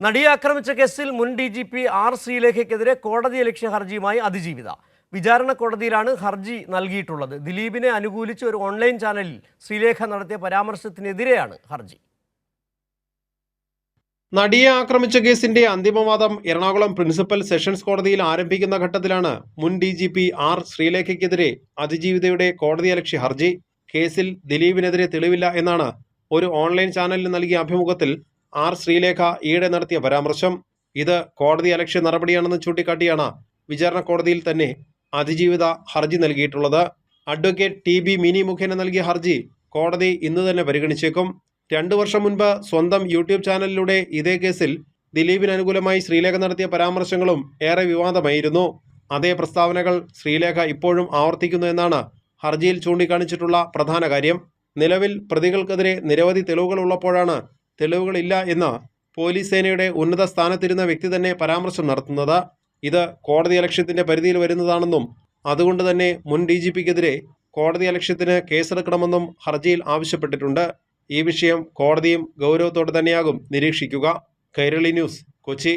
നടിയെ ആക്രമിച്ച കേസിൽ മുൻ DGP ആർ ശ്രീലേഖയ്ക്കെതിരെ കോടതിയലക്ഷ്യ ഹർജിയുമായി അതിജീവിത. വിചാരണ കോടതിയിലാണ് ഹർജി നൽകിയിട്ടുള്ളത്. ദിലീപിനെ അനുകൂലിച്ച് ഒരു ഓൺലൈൻ ചാനലിൽ ശ്രീലേഖ നടത്തിയ പരാമർശത്തിനെതിരെയാണ് ഹർജി. നടിയെ ആക്രമിച്ച കേസിന്റെ അന്തിമവാദം എറണാകുളം പ്രിൻസിപ്പൽ സെഷൻസ് കോടതിയിൽ ആരംഭിക്കുന്ന ഘട്ടത്തിലാണ് മുൻ DGP ആർ ശ്രീലേഖയ്ക്കെതിരെ അതിജീവിതയുടെ കോടതിയലക്ഷ്യ ഹർജി. കേസിൽ ദിലീപിനെതിരെ തെളിവില്ല എന്നാണ് ഒരു ഓൺലൈൻ ചാനലിന് നൽകിയ അഭിമുഖത്തിൽ ആർ ശ്രീലേഖ ഈയിടെ നടത്തിയ പരാമർശം. ഇത് കോടതിയലക്ഷ്യ നടപടിയാണെന്ന് ചൂണ്ടിക്കാട്ടിയാണ് വിചാരണ കോടതിയിൽ തന്നെ അതിജീവിത ഹർജി നൽകിയിട്ടുള്ളത്. അഡ്വക്കേറ്റ് TB മിനി മുഖേന നൽകിയ ഹർജി കോടതി ഇന്ന് തന്നെ പരിഗണിച്ചേക്കും. 2 വർഷം മുൻപ് സ്വന്തം യൂട്യൂബ് ചാനലിലൂടെ ഇതേ കേസിൽ ദിലീപിന് അനുകൂലമായി ശ്രീലേഖ നടത്തിയ പരാമർശങ്ങളും ഏറെ വിവാദമായിരുന്നു. അതേ പ്രസ്താവനകൾ ശ്രീലേഖ ഇപ്പോഴും ആവർത്തിക്കുന്നു എന്നാണ് ഹർജിയിൽ ചൂണ്ടിക്കാണിച്ചിട്ടുള്ള പ്രധാന കാര്യം. നിലവിൽ പ്രതികൾക്കെതിരെ നിരവധി തെളിവുകൾ ഉള്ളപ്പോഴാണ് തെളിവുകളില്ല എന്ന് പോലീസ് സേനയുടെ ഉന്നത സ്ഥാനത്തിരുന്ന വ്യക്തി തന്നെ പരാമർശം നടത്തുന്നത്. ഇത് കോടതിയലക്ഷ്യത്തിന്റെ പരിധിയിൽ വരുന്നതാണെന്നും അതുകൊണ്ട് തന്നെ മുൻ DGPക്കെതിരെ കോടതിയലക്ഷ്യത്തിന് കേസെടുക്കണമെന്നും ഹർജിയിൽ ആവശ്യപ്പെട്ടിട്ടുണ്ട്. ഈ വിഷയം കോടതിയും ഗൗരവത്തോടെ തന്നെയാകും നിരീക്ഷിക്കുക. കൈരളി ന്യൂസ്, കൊച്ചി.